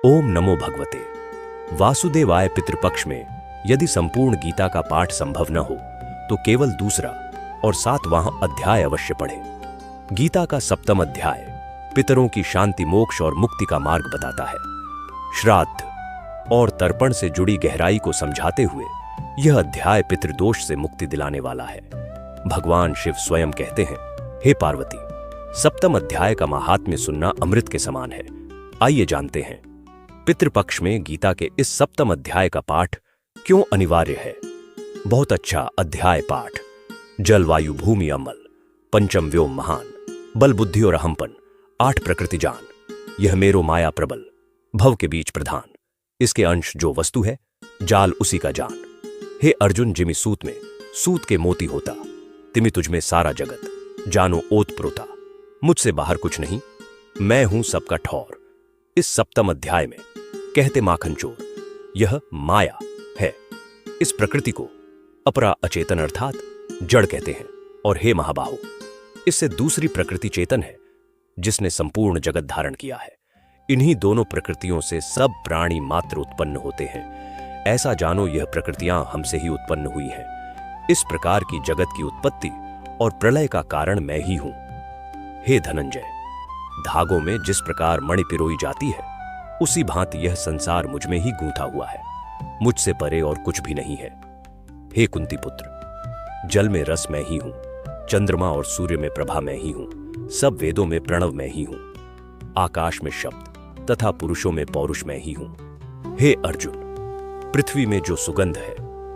ओम नमो भगवते वासुदेवाय। पितृपक्ष में यदि संपूर्ण गीता का पाठ संभव न हो तो केवल दूसरा और 7वां अध्याय अवश्य पढ़ें। गीता का 7वां अध्याय पितरों की शांति, मोक्ष और मुक्ति का मार्ग बताता है। श्राद्ध और तर्पण से जुड़ी गहराई को समझाते हुए यह अध्याय पितृदोष से मुक्ति दिलाने वाला है। भगवान शिव स्वयं कहते हैं, हे पार्वती, 7वां अध्याय का महात्म्य सुनना अमृत के समान है। आइए जानते हैं पितृपक्ष में गीता के इस 7वां अध्याय का पाठ क्यों अनिवार्य है। बहुत अच्छा अध्याय पाठ। जल वायु भूमि अमल, पंचम व्योम महान, बल बुद्धि और अहंपन, 8 प्रकृति जान, यह मेरो माया प्रबल, भव के बीच प्रधान, इसके अंश जो वस्तु है, जाल उसी का जान। हे अर्जुन, जिमि सूत में सूत के मोती होता, तिमि तुझ में सारा जगत, जानो ओत प्रोता, मुझसे बाहर कुछ नहीं, मैं हूं सबका ठौर। इस 7वां अध्याय में कहते माखन चोर, यह माया है। इस प्रकृति को अपरा अचेतन अर्थात जड़ कहते हैं। और हे महाबाहो, इससे दूसरी प्रकृति चेतन है जिसने संपूर्ण जगत धारण किया है। इन्हीं दोनों प्रकृतियों से सब प्राणी मात्र उत्पन्न होते हैं। ऐसा जानो, यह प्रकृतियां हमसे ही उत्पन्न हुई हैं। इस प्रकार की जगत की उत्पत्ति और प्रलय का कारण मैं ही हूं। हे धनंजय, धागों में जिस प्रकार मणि पिरोई जाती है, उसी भांति यह संसार मुझ में ही गूंथा हुआ है। मुझसे परे और कुछ भी नहीं है। हे कुंती पुत्र, जल में रस मैं ही हूं, चंद्रमा और सूर्य में प्रभा मैं ही हूं, सब वेदों में प्रणव मैं ही हूं, आकाश में शब्द तथा पुरुषों में पौरुष मैं ही हूं। हे अर्जुन, पृथ्वी में जो सुगंध है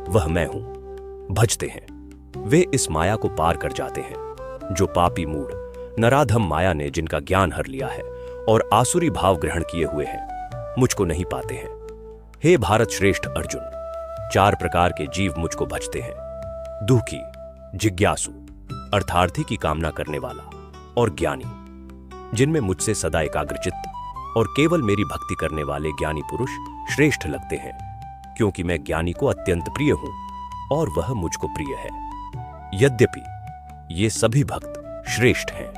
वह मैं हूं। भजते हैं वे इस माया को पार कर जाते हैं जो पापी मूढ़ नराधम माया ने जिनका ज्ञान हर लिया है और आसुरी भाव ग्रहण किए हुए हैं, मुझको नहीं पाते हैं। हे भारत श्रेष्ठ अर्जुन, 4 प्रकार के जीव मुझको भजते हैं। दुखी, जिज्ञासु, अर्थार्थी की कामना करने वाला और ज्ञानी, जिनमें मुझसे सदा एकाग्रचित्त और केवल मेरी भक्ति करने वाले ज्ञानी पुरुष श्रेष्ठ लगते हैं, क्योंकि मैं ज्ञानी को अत्यंत प्रिय हूं और वह मुझको प्रिय है। यद्यपि ये सभी भक्त श्रेष्ठ हैं,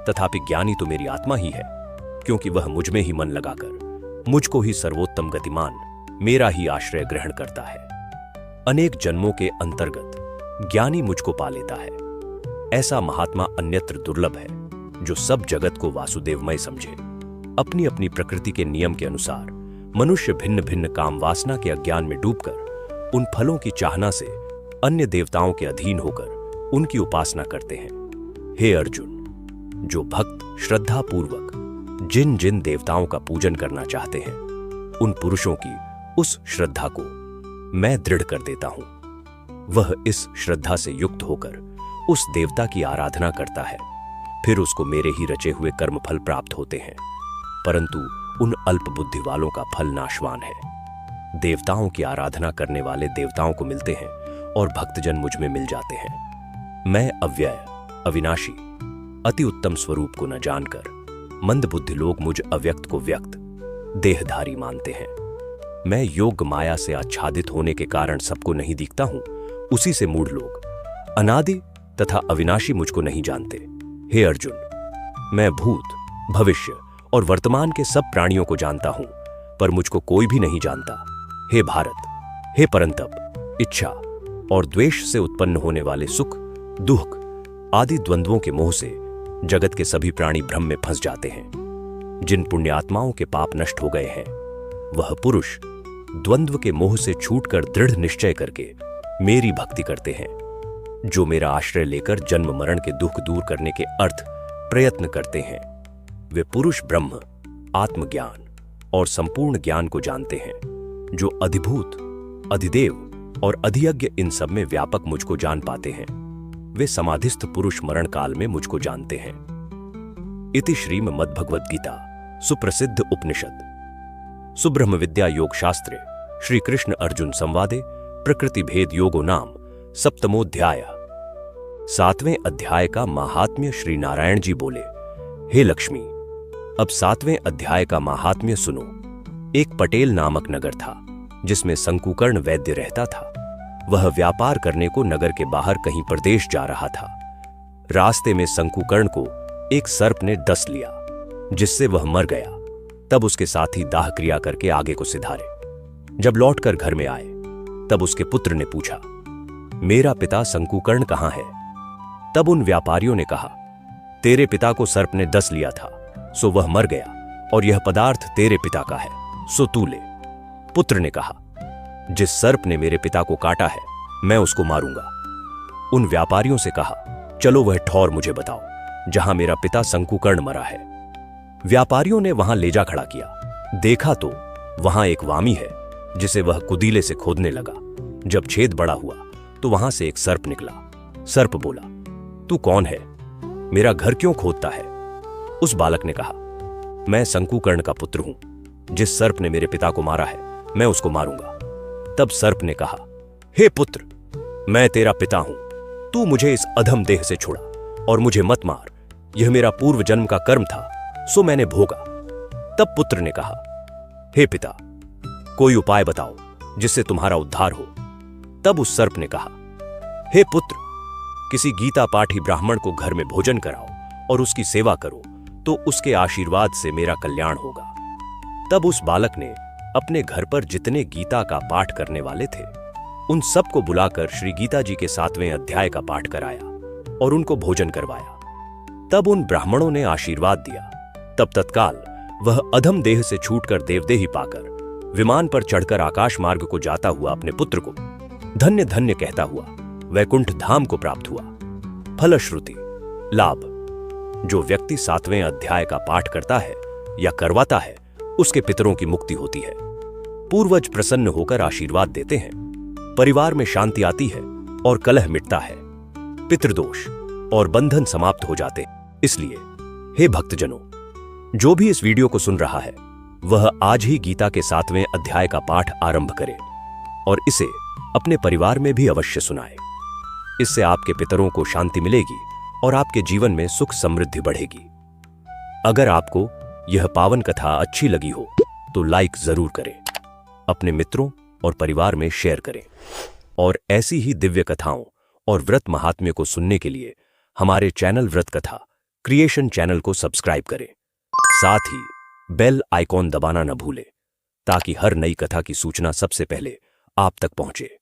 तथापि ज्ञानी तो मेरी आत्मा ही है, क्योंकि वह मुझ में ही मन लगाकर मुझको ही सर्वोत्तम गतिमान, मेरा ही आश्रय ग्रहण करता है। अनेक जन्मों के अंतर्गत ज्ञानी मुझको पा लेता है। ऐसा महात्मा अन्यत्र दुर्लभ है जो सब जगत को वासुदेवमय समझे। अपनी अपनी प्रकृति के नियम के अनुसार मनुष्य भिन्न भिन्न काम वासना के अज्ञान में डूबकर उन फलों की चाहना से अन्य देवताओं के अधीन होकर उनकी उपासना करते हैं। हे अर्जुन, जो भक्त श्रद्धा पूर्वक जिन जिन देवताओं का पूजन करना चाहते हैं, उन पुरुषों की उस श्रद्धा को मैं दृढ़ कर देता हूं। वह इस श्रद्धा से युक्त होकर उस देवता की आराधना करता है, फिर उसको मेरे ही रचे हुए कर्म फल प्राप्त होते हैं। परंतु उन अल्प बुद्धि वालों का फल नाशवान है। देवताओं की आराधना करने वाले देवताओं को मिलते हैं और भक्तजन मुझ में मिल जाते हैं। मैं अव्यय, अविनाशी, अति उत्तम स्वरूप को न जानकर मंद बुद्धि लोग मुझ अव्यक्त को व्यक्त, देहधारी मानते हैं। मैं योग्य माया से आच्छादित होने के कारण सबको नहीं दिखता हूं, उसी से मूढ़ लोग अनादि तथा अविनाशी मुझको नहीं जानते। हे अर्जुन, मैं भूत, भविष्य और वर्तमान के सब प्राणियों को जानता हूं, पर मुझको कोई भी नहीं जानता। हे भारत, हे परंतप, इच्छा और द्वेष से उत्पन्न होने वाले सुख, दुख आदि द्वंद्वों के मोह से जगत के सभी प्राणी भ्रम में फंस जाते हैं। जिन पुण्यात्माओं के पाप नष्ट हो गए हैं, वह पुरुष द्वंद्व के मोह से छूटकर दृढ़ निश्चय करके मेरी भक्ति करते हैं। जो मेरा आश्रय लेकर जन्म मरण के दुख दूर करने के अर्थ प्रयत्न करते हैं, वे पुरुष ब्रह्म, आत्मज्ञान और संपूर्ण ज्ञान को जानते हैं। जो अधिभूत, अधिदेव और अधियज्ञ इन सब में व्यापक मुझको जान पाते हैं, वे समाधिस्थ पुरुष मरण काल में मुझको जानते हैं। इति श्रीमद् भगवद गीता सुप्रसिद्ध उपनिषद सुब्रह्म विद्या योग शास्त्रे श्री कृष्ण अर्जुन संवादे प्रकृति भेद योगो नाम 7मोऽध्याय। 7वें अध्याय का महात्म्य। श्री नारायण जी बोले, हे लक्ष्मी, अब 7वें अध्याय का महात्म्य सुनो। एक पटेल नामक नगर था, जिसमें शंकुकर्ण वैद्य रहता था। वह व्यापार करने को नगर के बाहर कहीं प्रदेश जा रहा था। रास्ते में शंकुकर्ण को एक सर्प ने डस लिया, जिससे वह मर गया। तब उसके साथी दाह क्रिया करके आगे को सिधारे। जब लौटकर घर में आए तब उसके पुत्र ने पूछा, मेरा पिता शंकुकर्ण कहां है? तब उन व्यापारियों ने कहा, तेरे पिता को सर्प ने डस लिया था, सो वह मर गया, और यह पदार्थ तेरे पिता का है, सो तू ले। पुत्र ने कहा, जिस सर्प ने मेरे पिता को काटा है मैं उसको मारूंगा। उन व्यापारियों से कहा, चलो वह ठौर मुझे बताओ जहां मेरा पिता शंकुकर्ण मरा है। व्यापारियों ने वहां लेजा खड़ा किया। देखा तो वहां एक वामी है जिसे वह कुदीले से खोदने लगा। जब छेद बड़ा हुआ तो वहां से एक सर्प निकला। सर्प बोला, तू कौन है? मेरा घर क्यों खोदता है? उस बालक ने कहा, मैं शंकुकर्ण का पुत्र हूं। जिस सर्प ने मेरे पिता को मारा है मैं उसको मारूंगा। तब सर्प ने कहा, हे पुत्र, मैं तेरा पिता हूं, तू मुझे इस अधम देह से छुड़ा और मुझे मत मार। यह मेरा पूर्व जन्म का कर्म था, सो मैंने भोगा। तब पुत्र ने कहा, हे पिता, कोई उपाय बताओ जिससे तुम्हारा उद्धार हो। तब उस सर्प ने कहा, हे पुत्र, किसी गीता पाठी ब्राह्मण को घर में भोजन कराओ और उसकी सेवा करो, तो उसके आशीर्वाद से मेरा कल्याण होगा। तब उस बालक ने अपने घर पर जितने गीता का पाठ करने वाले थे उन सबको बुलाकर श्री गीता जी के 7वें अध्याय का पाठ कराया और उनको भोजन करवाया। तब उन ब्राह्मणों ने आशीर्वाद दिया। तब तत्काल वह अधम देह से छूटकर देवदेही पाकर विमान पर चढ़कर आकाश मार्ग को जाता हुआ अपने पुत्र को धन्य धन्य कहता हुआ वैकुंठ धाम को प्राप्त हुआ। फलश्रुति लाभ, जो व्यक्ति 7वें अध्याय का पाठ करता है या करवाता है उसके पितरों की मुक्ति होती है। पूर्वज प्रसन्न होकर आशीर्वाद देते हैं, परिवार में शांति आती है और कलह मिटता है, पितृदोष और बंधन समाप्त हो जाते हैं। इसलिए हे भक्तजनों, जो भी इस वीडियो को सुन रहा है वह आज ही गीता के 7वें अध्याय का पाठ आरंभ करे और इसे अपने परिवार में भी अवश्य सुनाए। इससे आपके पितरों को शांति मिलेगी और आपके जीवन में सुख समृद्धि बढ़ेगी। अगर आपको यह पावन कथा अच्छी लगी हो तो लाइक जरूर करें, अपने मित्रों और परिवार में शेयर करें और ऐसी ही दिव्य कथाओं और व्रत महात्म्य को सुनने के लिए हमारे चैनल व्रत कथा क्रिएशन चैनल को सब्सक्राइब करें। साथ ही बेल आइकॉन दबाना न भूलें ताकि हर नई कथा की सूचना सबसे पहले आप तक पहुंचे।